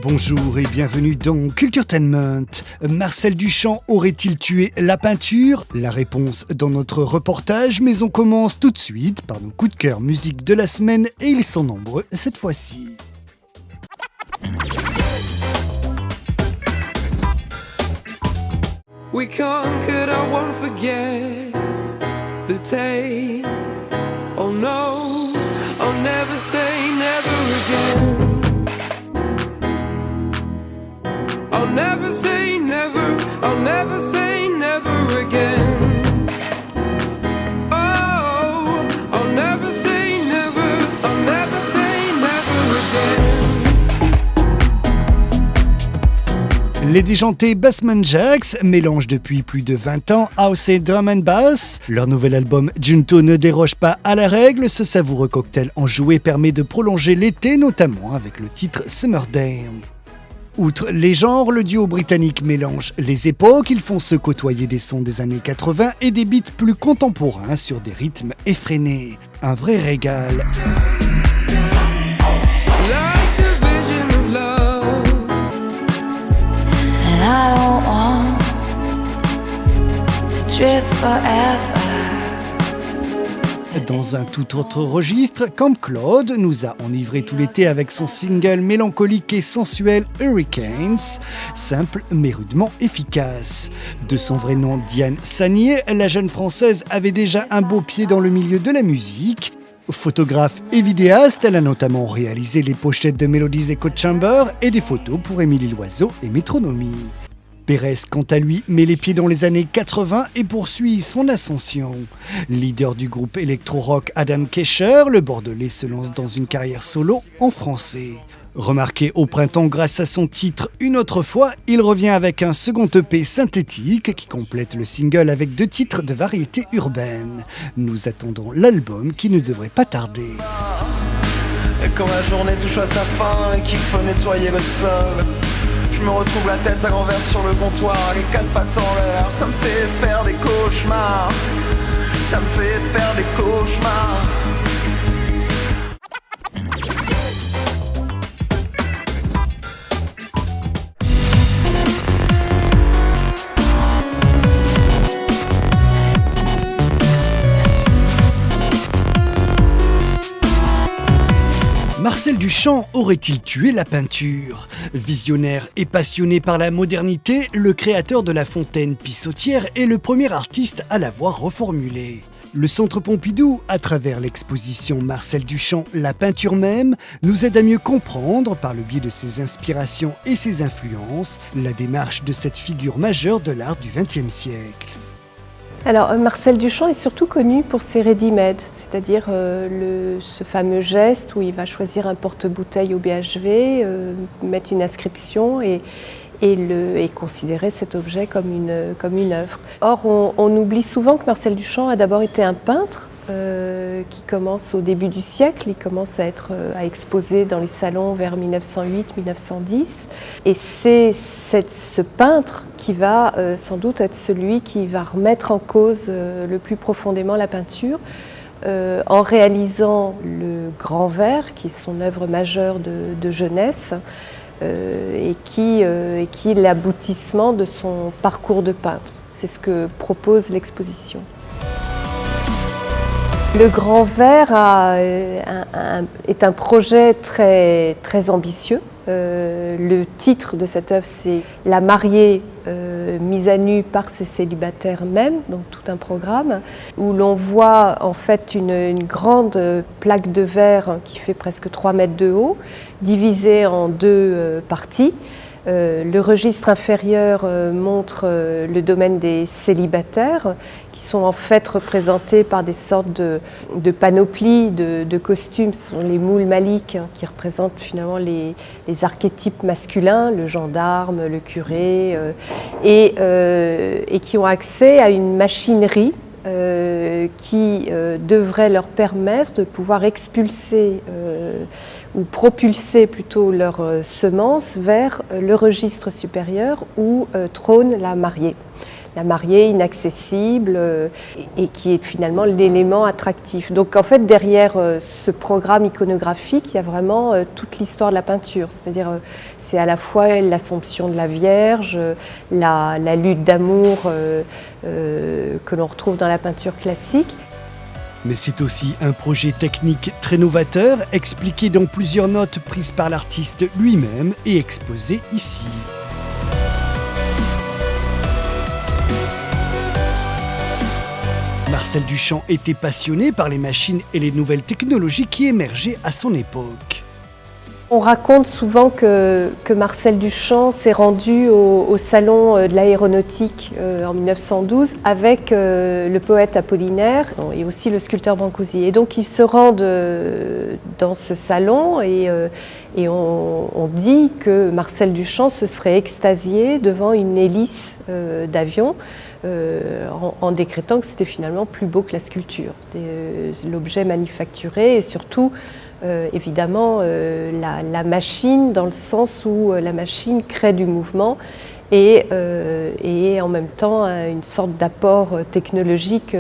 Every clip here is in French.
Bonjour et bienvenue dans Culturetainment. Marcel Duchamp aurait-il tué la peinture? La réponse dans notre reportage, mais on commence tout de suite par nos coups de cœur musique de la semaine et ils sont nombreux cette fois-ci. We conquered, I won't forget the taste. Oh no, I'll never say never again. I'll never say never, I'll never say never again. Oh, I'll never say never, I'll never say never again. Les déjantés Bassman Jacks mélangent depuis plus de 20 ans house et drum and bass. Leur nouvel album Junto ne déroge pas à la règle. Ce savoureux cocktail enjoué permet de prolonger l'été, notamment avec le titre Summer Day. Outre les genres, le duo britannique mélange les époques. Ils font se côtoyer des sons des années 80 et des beats plus contemporains sur des rythmes effrénés. Un vrai régal. Like a vision of love. And I don't want to drift forever. Dans un tout autre registre, Camp Claude nous a enivré tout l'été avec son single mélancolique et sensuel Hurricanes, simple mais rudement efficace. De son vrai nom Diane Sagnier, la jeune française avait déjà un beau pied dans le milieu de la musique. Photographe et vidéaste, elle a notamment réalisé les pochettes de Melodies Echo Chamber et des photos pour Émilie Loiseau et Métronomie. Pérez, quant à lui, met les pieds dans les années 80 et poursuit son ascension. Leader du groupe électro-rock Adam Kesher, le Bordelais se lance dans une carrière solo en français. Remarqué au printemps grâce à son titre Une autre fois, il revient avec un second EP synthétique qui complète le single avec 2 titres de variété urbaine. Nous attendons l'album qui ne devrait pas tarder. Et quand la journée touche à sa fin et qu'il faut nettoyer le sol, je me retrouve la tête à l'envers sur le comptoir, les 4 pattes en l'air. Ça me fait faire des cauchemars. Ça me fait faire des cauchemars. Marcel Duchamp aurait-il tué la peinture? Visionnaire et passionné par la modernité, le créateur de la fontaine pissotière est le premier artiste à l'avoir reformulée. Le Centre Pompidou, à travers l'exposition Marcel Duchamp, la peinture même, nous aide à mieux comprendre, par le biais de ses inspirations et ses influences, la démarche de cette figure majeure de l'art du XXe siècle. Alors, Marcel Duchamp est surtout connu pour ses ready-made, c'est-à-dire ce fameux geste où il va choisir un porte-bouteille au BHV, mettre une inscription et considérer cet objet comme une œuvre. Or, on oublie souvent que Marcel Duchamp a d'abord été un peintre qui commence au début du siècle. Il commence à exposer dans les salons vers 1908-1910. Et c'est ce peintre qui va sans doute être celui qui va remettre en cause le plus profondément la peinture en réalisant le Grand Verre, qui est son œuvre majeure de jeunesse, et qui est l'aboutissement de son parcours de peintre. C'est ce que propose l'exposition. Le Grand Verre est un projet très, très ambitieux. Le titre de cette œuvre, c'est La mariée mise à nu par ses célibataires même, donc tout un programme, où l'on voit en fait une grande plaque de verre qui fait presque 3 mètres de haut, divisée en 2 parties. Le registre inférieur montre le domaine des célibataires, qui sont en fait représentés par des sortes de panoplies, de costumes. Ce sont les moules maliques qui représentent finalement les archétypes masculins, le gendarme, le curé, et qui ont accès à une machinerie qui devrait leur permettre de pouvoir expulser ou propulser plutôt leurs semences vers le registre supérieur où trône la mariée. La mariée inaccessible et qui est finalement l'élément attractif. Donc en fait derrière ce programme iconographique il y a vraiment toute l'histoire de la peinture, c'est-à-dire c'est à la fois l'Assomption de la Vierge, la lutte d'amour que l'on retrouve dans la peinture classique. Mais c'est aussi un projet technique très novateur, expliqué dans plusieurs notes prises par l'artiste lui-même et exposé ici. Marcel Duchamp était passionné par les machines et les nouvelles technologies qui émergeaient à son époque. On raconte souvent que Marcel Duchamp s'est rendu au salon de l'aéronautique en 1912 avec le poète Apollinaire et aussi le sculpteur Brancusi. Et donc ils se rendent dans ce salon et on dit que Marcel Duchamp se serait extasié devant une hélice d'avion en décrétant que c'était finalement plus beau que la sculpture, l'objet manufacturé et surtout évidemment la machine dans le sens où la machine crée du mouvement et en même temps une sorte d'apport technologique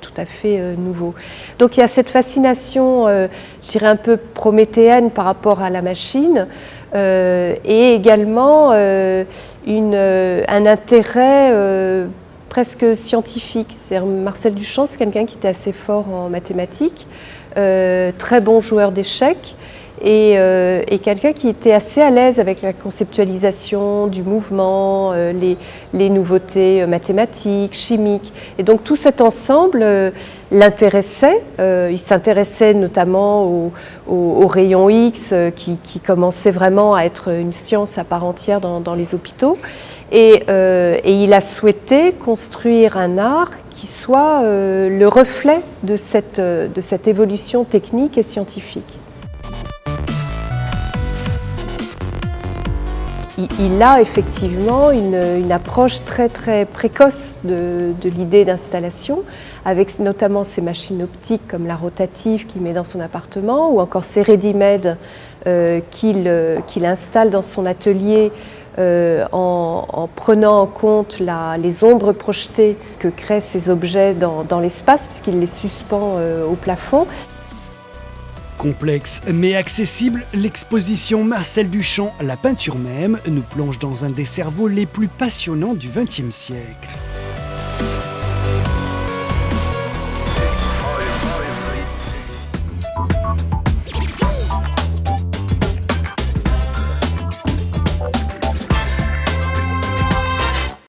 tout à fait nouveau. Donc il y a cette fascination, je dirais un peu prométhéenne par rapport à la machine et également un intérêt presque scientifique. C'est-à-dire Marcel Duchamp, c'est quelqu'un qui était assez fort en mathématiques, très bon joueur d'échecs et quelqu'un qui était assez à l'aise avec la conceptualisation du mouvement, les nouveautés mathématiques, chimiques. Et donc tout cet ensemble l'intéressait. Il s'intéressait notamment aux rayons X qui commençaient vraiment à être une science à part entière dans les hôpitaux. Et il a souhaité construire un art qui soit le reflet de cette évolution technique et scientifique. Il a effectivement une approche très très précoce de l'idée d'installation, avec notamment ces machines optiques comme la rotative qu'il met dans son appartement, ou encore ces ready-made qu'il installe dans son atelier en prenant en compte les ombres projetées que créent ces objets dans l'espace, puisqu'il les suspend au plafond. Complexe mais accessible, l'exposition Marcel Duchamp, la peinture même, nous plonge dans un des cerveaux les plus passionnants du XXe siècle.